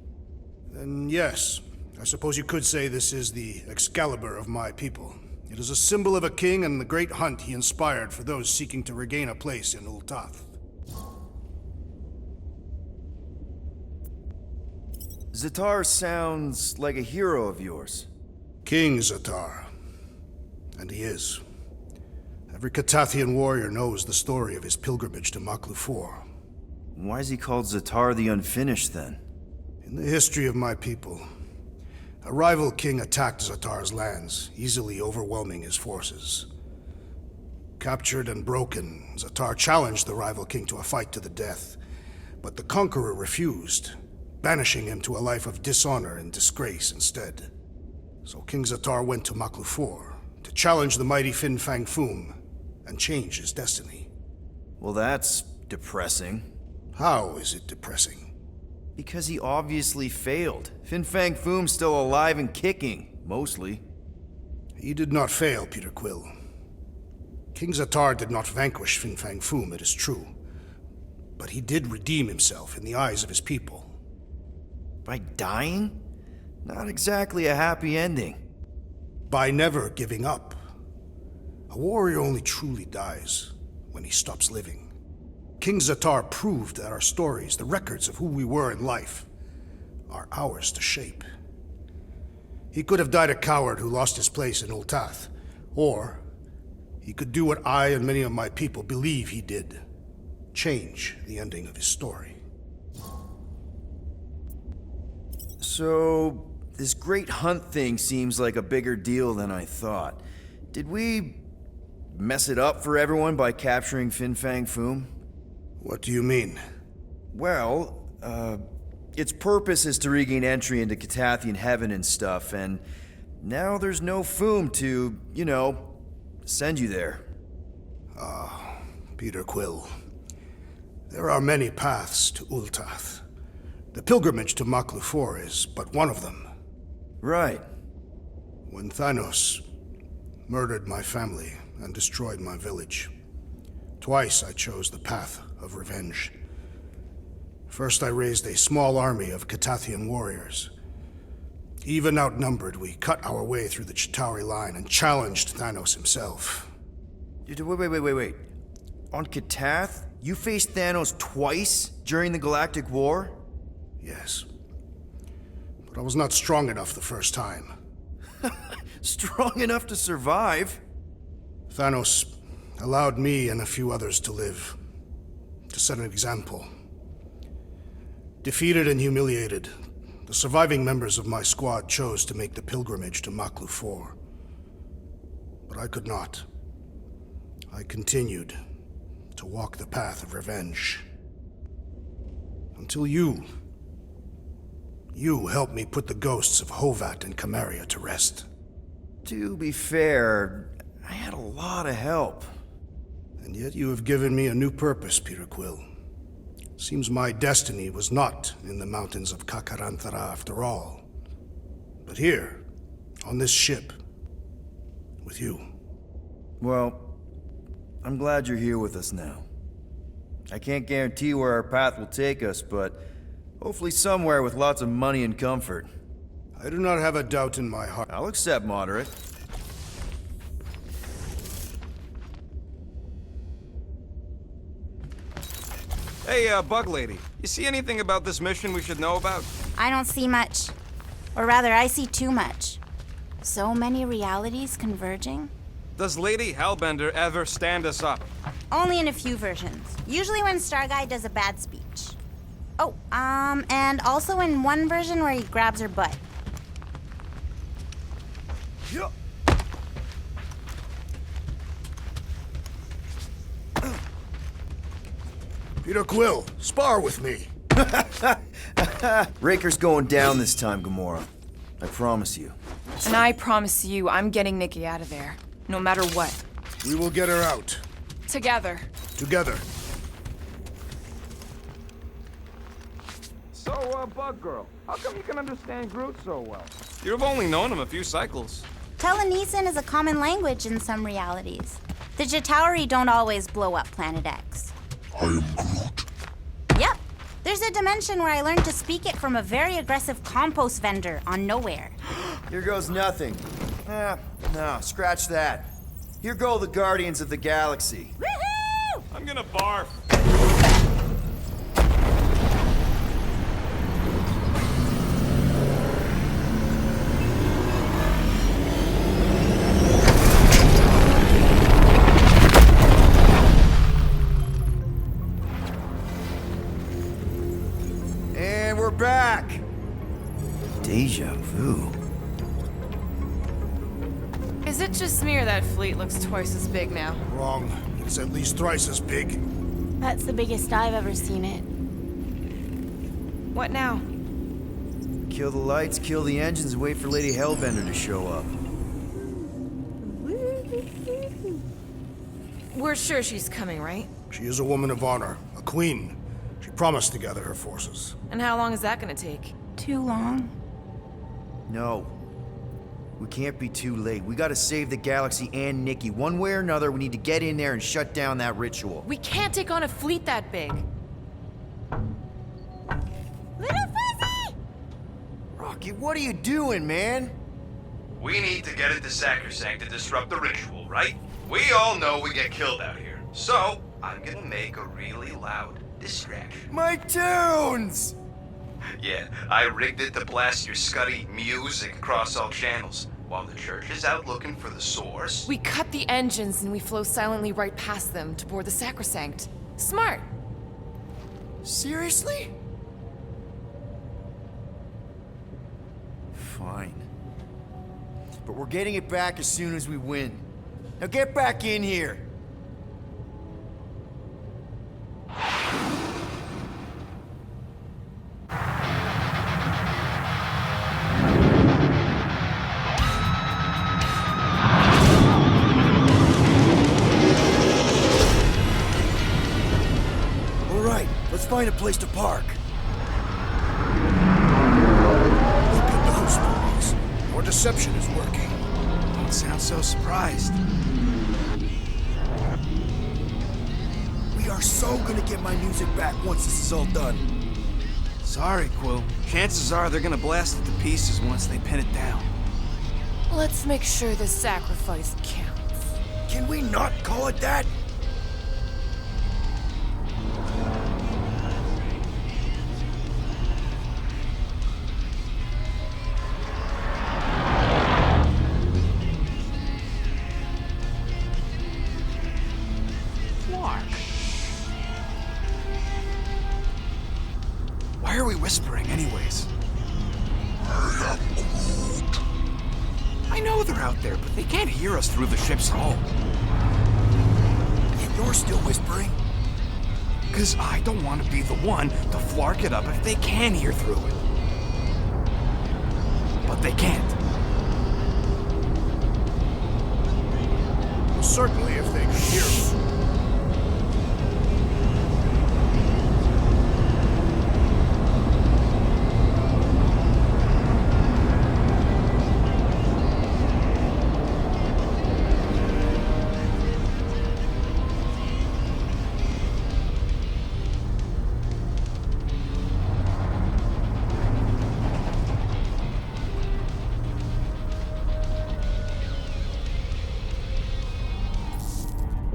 Then yes, I suppose you could say this is the Excalibur of my people. It is a symbol of a king and the great hunt he inspired for those seeking to regain a place in Ultath. Zatar sounds like a hero of yours. King Zatar. And he is. Every Catathian warrior knows the story of his pilgrimage to Maklu 4. Why is he called Zatar the Unfinished, then? In the history of my people, a rival king attacked Zatar's lands, easily overwhelming his forces. Captured and broken, Zatar challenged the rival king to a fight to the death, but the conqueror refused, banishing him to a life of dishonor and disgrace instead. So King Zatar went to Maklu 4 to challenge the mighty fang foom and change his destiny. Well, that's depressing. How is it depressing? Because he obviously failed. fang foom's still alive and kicking, mostly. He did not fail, Peter Quill. King Zatar did not vanquish fang foom, it is true. But he did redeem himself in the eyes of his people. By dying? Not exactly a happy ending. By never giving up. A warrior only truly dies when he stops living. King Zatar proved that our stories, the records of who we were in life, are ours to shape. He could have died a coward who lost his place in Ultath, or he could do what I and many of my people believe he did. Change the ending of his story. So, this great hunt thing seems like a bigger deal than I thought. Did we mess it up for everyone by capturing fang foom? What do you mean? Well, its purpose is to regain entry into Catathian heaven and stuff, and now there's no foom to, send you there. Peter Quill. There are many paths to Ultath. The pilgrimage to Maklu 4 is but one of them. Right. When Thanos murdered my family and destroyed my village, twice I chose the path of revenge. First, I raised a small army of Catathian warriors. Even outnumbered, we cut our way through the Chitauri line and challenged Thanos himself. Wait. On Catath, you faced Thanos twice during the Galactic War? Yes. But I was not strong enough the first time. Strong enough to survive? Thanos allowed me and a few others to live, to set an example. Defeated and humiliated, the surviving members of my squad chose to make the pilgrimage to Maklu 4. But I could not. I continued to walk the path of revenge. Until you helped me put the ghosts of Hovat and Camaria to rest. To be fair, I had a lot of help. And yet you have given me a new purpose, Peter Quill. Seems my destiny was not in the mountains of Kakaranthara after all, but here, On this ship. With you. Well, I'm glad you're here with us now. I can't guarantee where our path will take us, but hopefully somewhere with lots of money and comfort. I do not have a doubt in my heart. I'll accept moderate. Hey, Bug Lady, you see anything about this mission we should know about? I don't see much. Or rather, I see too much. So many realities converging. Does Lady Hellbender ever stand us up? Only in a few versions. Usually when Star Guy does a bad speech. Oh, and also in one version where he grabs her butt. Yeah. Peter Quill, spar with me. Raker's going down this time, Gamora. I promise you. And I promise you, I'm getting Nikki out of there. No matter what. We will get her out. Together. Together. So, Bug Girl, how come you can understand Groot so well? You've only known him a few cycles. Telenesin is a common language in some realities. The Chitauri don't always blow up Planet X. I am Groot. Yep. There's a dimension where I learned to speak it from a very aggressive compost vendor on Nowhere. Here goes nothing. No, scratch that. Here go the Guardians of the Galaxy. Woohoo! I'm gonna barf. And we're back. Deja vu. Is it just me or that fleet looks twice as big now? Wrong. It's at least thrice as big. That's the biggest I've ever seen it. What now? Kill the lights, kill the engines, and wait for Lady Hellbender to show up. We're sure she's coming, right? She is a woman of honor, a queen. She promised to gather her forces. And how long is that gonna take? Too long. No. We can't be too late. We gotta save the galaxy and Nikki. One way or another, we need to get in there and shut down that ritual. We can't take on a fleet that big. Little Fuzzy! Rocky, what are you doing, man? We need to get into Sacrosanct to disrupt the ritual, right? We all know we get killed out here. So, I'm gonna make a really loud distraction. My tunes! Yeah, I rigged it to blast your scuddy music across all channels. While the church is out looking for the source... We cut the engines and we flow silently right past them to board the Sacrosanct. Smart. Seriously? Fine. But we're getting it back as soon as we win. Now get back in here! Let's find a place to park. Look at those boys. Our deception is working. Don't sound so surprised. We are so gonna get my music back once this is all done. Sorry, Quill. Chances are they're gonna blast it to pieces once they pin it down. Let's make sure this sacrifice counts. Can we not call it that? Why are we whispering anyways? I am Groot. I know they're out there, but they can't hear us through the ship's hull. And you're still whispering? Because I don't want to be the one to flark it up if they can hear through it. But they can't. Well, certainly if they could hear us.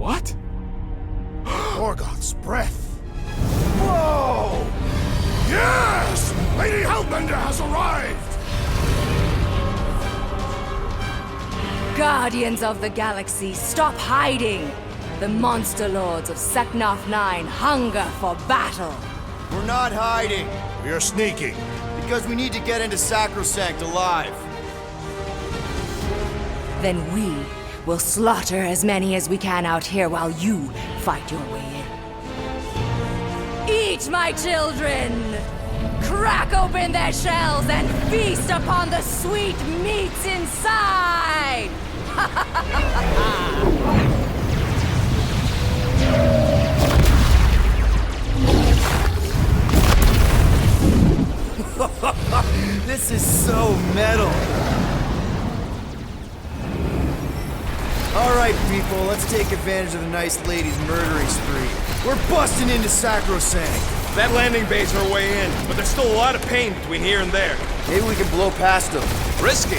What? Morgoth's breath. Whoa! Yes! Lady Hellbender has arrived! Guardians of the Galaxy, stop hiding! The monster lords of Seknarf 9 hunger for battle! We're not hiding, We are sneaking. because we need to get into Sacrosanct alive. Then we will slaughter as many as we can out here while you fight your way in. Eat, my children! Crack open their shells and feast upon the sweet meats inside! This is so metal. All right, people, let's take advantage of the nice lady's murdering spree. We're busting into Sacrosanct. That landing bay's our way in, but there's still a lot of pain between here and there. Maybe we can blow past them. Risky.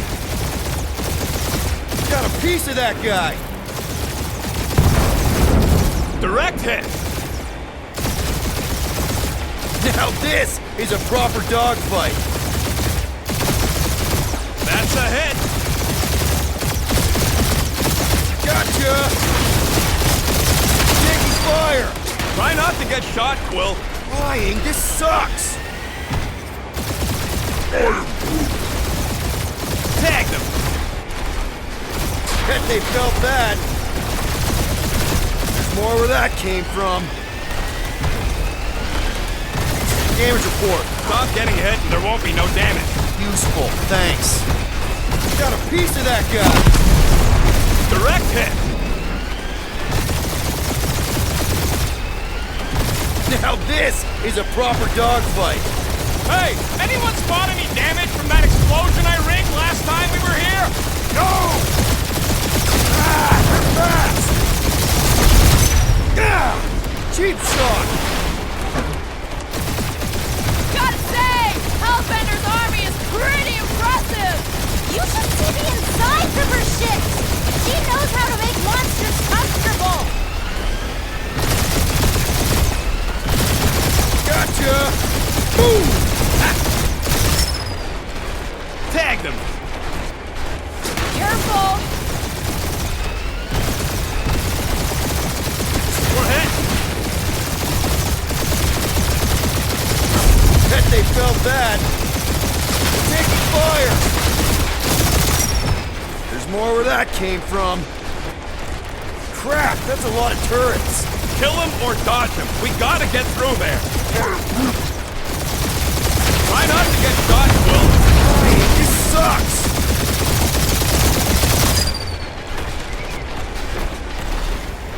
Got a piece of that guy. Direct hit. Now this is a proper dogfight. That's a hit. Gotcha! Taking fire! Try not to get shot, Quill. Flying, this sucks! Tag them. Bet they felt bad. There's more where that came from. Damage report. Stop getting hit and there won't be no damage. Useful, thanks. Got a piece of that guy. Direct hit. Now this is a proper dogfight. Hey, anyone spot any damage from that explosion I rigged last time we were here? No! Ah, they're fast! Yeah! Cheap shot! Gotta say, Hellbender's army is pretty impressive! You should see the insides of her shit! She knows how to make monsters comfortable! Gotcha! Boom! Tag them. Careful! We're hit. Bet they felt bad. Taking fire! There's more where that came from. Crap, that's a lot of turrets. Kill them or dodge them. We gotta get through there. Try not to get shot, Quill. This sucks!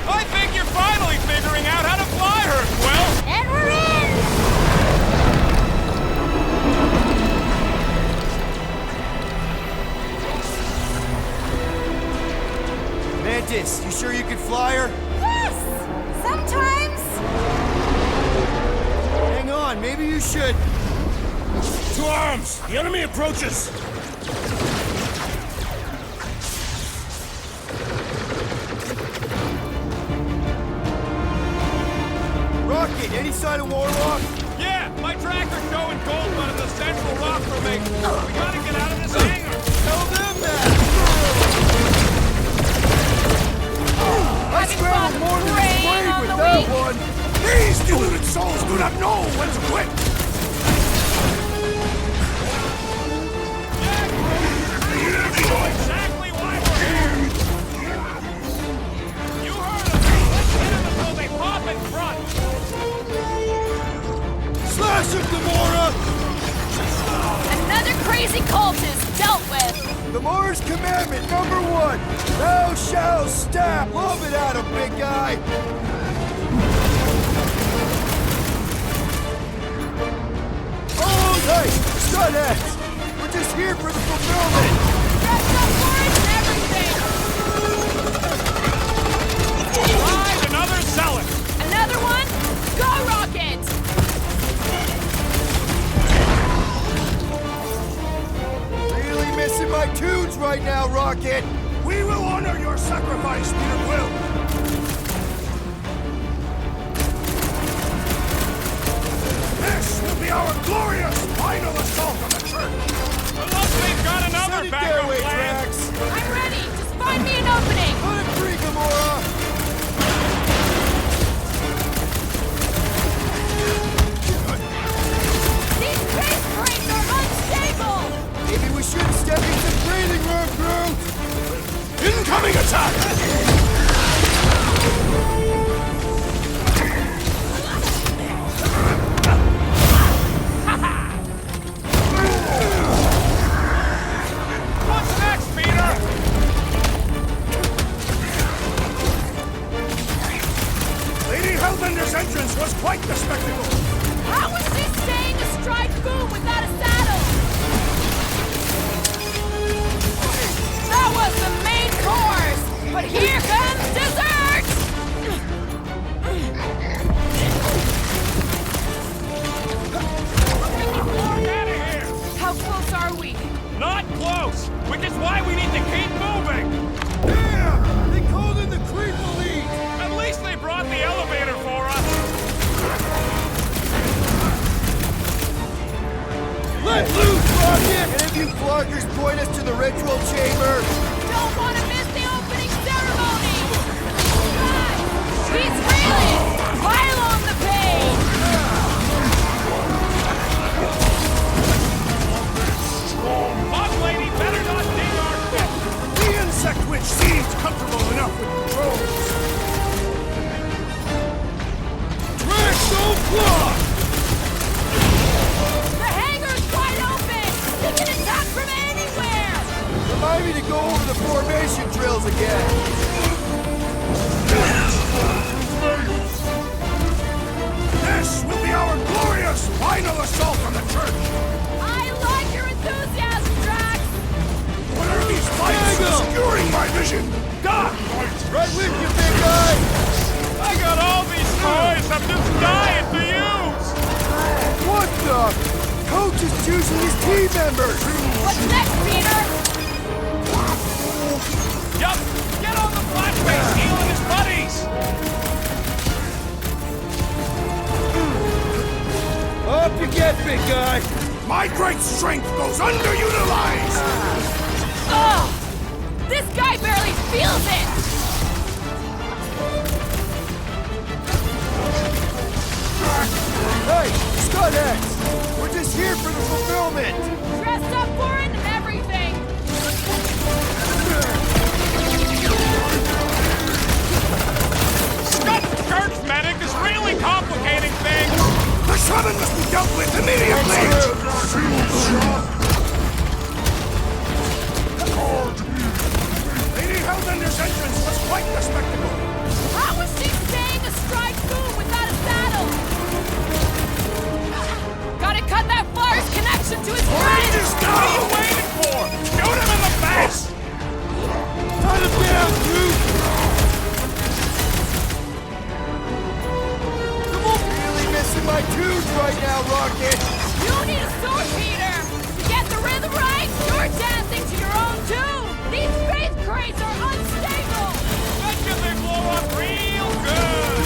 I think you're finally figuring out how to fly her, Quill. And we're in! Mantis, you sure you can fly her? Yes! Sometimes! Hang on, maybe you should. To arms! The enemy approaches! Rocket, any sign of Warlock? Yeah, my tracker's showing gold on the central rock formation. We gotta get out of this hangar. Tell them that! I scrambled more than a slave with that one! These deluded souls do not know when to quit! Exactly why we're here. You heard them. Let's hit them until they pop in front. Slash him, Gamora! Another crazy cult is dealt with! Gamora's commandment number 1. Thou shalt stab. Love it at him, big guy. Oh, nice! Stunheads! We're just here for the fulfillment! Dress up for it and everything! Find another zealot. Another one? Go, Rocket! Really missing my tunes right now, Rocket! We will honor your sacrifice, Peter Quill! be our glorious final assault on the church! Unless they've got another backup plan! I'm ready! Just find me an opening! Let it free, Gamora! These space crates are unstable! Maybe we should step into breathing room, Groot! Incoming attack! What's next, Peter? Lady Hellbender's entrance was quite the spectacle! How is she staying astride foom without a saddle? That was the main course! But here comes dessert! Get out of here! How close are we? Not close! Which is why we need to keep moving! Damn! They called in the creep elite! At least they brought the elevator for us! Let loose, Rocket! And if you floggers point us to the ritual chamber... Don't want to miss the opening ceremony! Guys, he's reeling! Pile on the pain! Boss lady better not dig our pit! The insect witch seems comfortable enough with controls! Drax, don't block! The hangar's wide open! They can attack from anywhere! Remind me to go over the formation drills again. This will be our glorious final assault on the church! I like your enthusiasm, Drax! What are these lights obscuring my vision? Doc! Right with you, big guy! I got all these toys I'm just dying to use! What the? Coach is choosing his team members! What's next, Peter? Yup! Get on the flat face healing his buddies! Up you get, big guy! My great strength goes underutilized! Ugh! This guy barely feels it! Hey, Scutheads! We're just here for the fulfillment! Dressed up for it and everything! Scott Church Medic is really complicating things! The shaman must be dealt with immediately! Lady Hellbender's entrance was quite the spectacle! How is she staying astride foom without a saddle? Gotta cut that flyer's connection to his friend! What are you waiting for? Shoot him in the face! Cut him down, Groot! Really missing my tunes right now, Rocket! You need a sword, Peter! To get the rhythm right, you're dancing to your own tune! These faith crates are unstable! Bet you they blow up real good!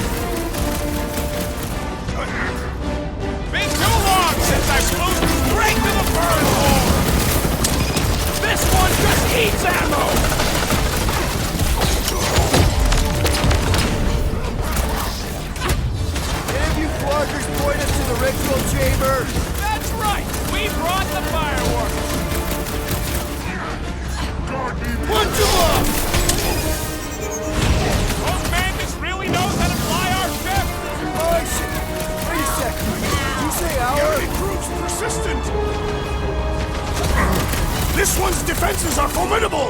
Been too long since I flew straight to the burn hole! This one just eats ammo! If you floggers point us to the ritual chamber... That's right! We brought the fireworks! Punch him up! Those bandits really knows how to fly our ship! My shit! Wait a second. Did you say The our? enemy proves persistent! This one's defenses are formidable!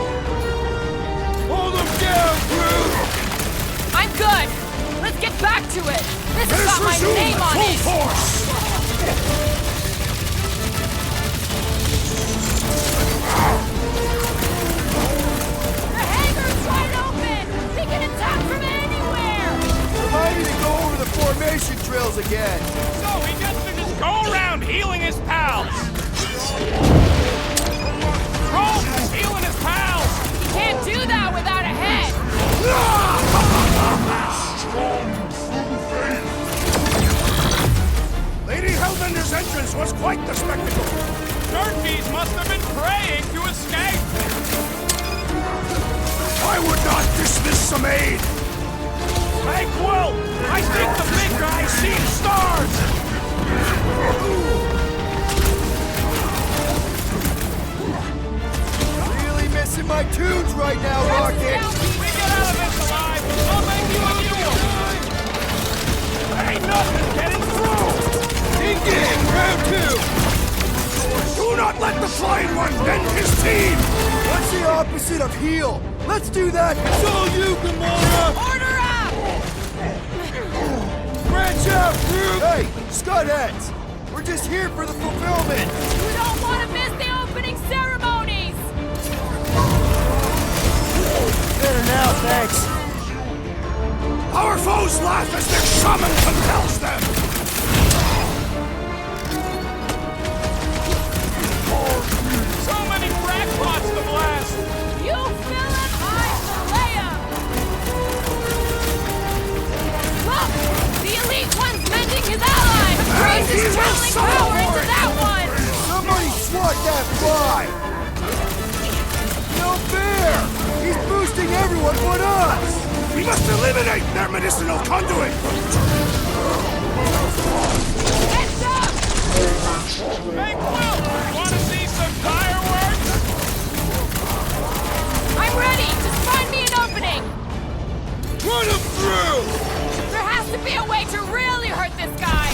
Hold him down, Groot! I'm good! Let's get back to it! This Let has us got my resume name at on full it! force! The hangar's wide open! They can attack from anywhere! Remind me to go over the formation drills again. So he gets to just go around healing his pals! Trolls is healing his pals! He can't do that without a head! Lady Hellbender's Vader's entrance was quite the spectacle. Turkeys must have been praying to escape. I would not dismiss some aid. Hey, Quill! I think the big guy's seen stars! Really missing my tunes right now, Rocket! We get out of this alive, I'll make you a new one. Ain't nothing getting through! Engage! Round 2! Do not let the flying one bend his team! What's the opposite of heal? Let's do that! It's all you, Gamora! Order up! Branch out, Groot! Hey, Scudheads! We're just here for the fulfillment! You don't want to miss the opening ceremonies! Better now, thanks. Our foes laugh as their shaman compels them! So many crackpots to blast. You fill him, I fillet him! Look! The elite one's mending his ally! The priest is channeling power into that one! Somebody swat that fly! No fair! He's boosting everyone but us! We must eliminate their medicinal conduit! Heads up! Hey, Quill, wanna see some fireworks? I'm ready! Just find me an opening! Run him through! There has to be a way to really hurt this guy!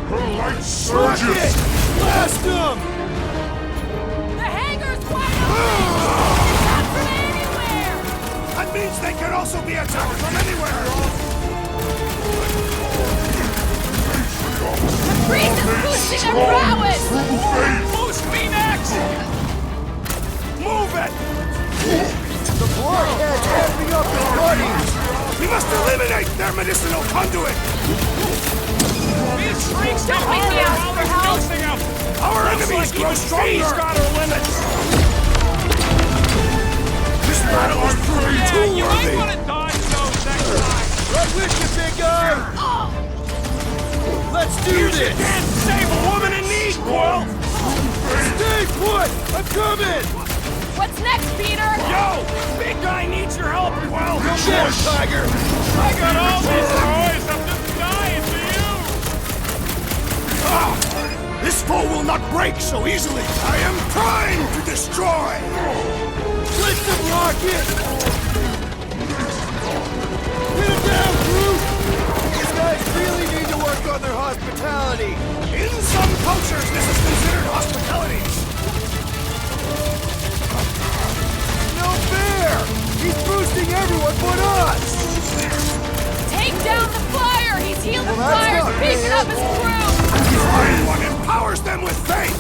Her light Rocket! surges! Blast him! The hangar's wide open! It's not from anywhere! That means they can also be attacked from anywhere! The priest is boosting their prowess! Boost me next! Move it! The blockhead's amping up his buddies! We must eliminate their medicinal conduit! These freaks Don't make me ask for help! Our Looks enemies like grow even she's stronger! got her limits! This battle is proving Yeah, too you might worthy! want to dodge those next time. Right with you, big guy! Let's do this! Can't save a woman in need, Quill! Stay put! I'm coming! What's next, Peter? Yo! Big guy needs your help, Quill! Shit, Tiger! I got all these toys, I'm just dying for you. Ah! This foe will not break so easily! I am primed to destroy! Blitz him, Rocket! Hit him down, Groot! These guys really need to work on their hospitality! In some cultures, this is considered hospitality! No fair! He's boosting everyone but us! Take down the flyer! He's healed the Well, that's flyers, not beefing fair. up his crew! The Iron One empowers them with faith!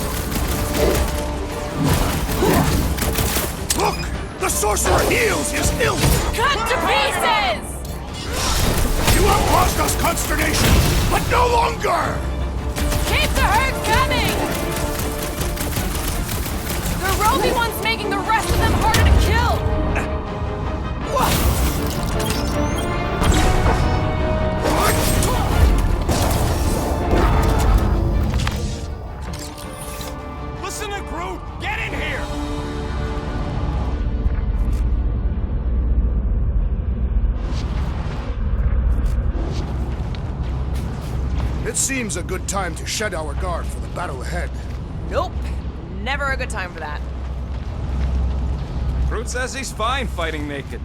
Look! The sorcerer heals his ilk! Cut to pieces! You have caused us consternation, but no longer! Keep the herd coming! The roving one's making the rest of them harder to kill! Listen to Groot! Get in here! It seems a good time to shed our guard for the battle ahead. Nope. Never a good time for that. Groot says he's fine fighting naked.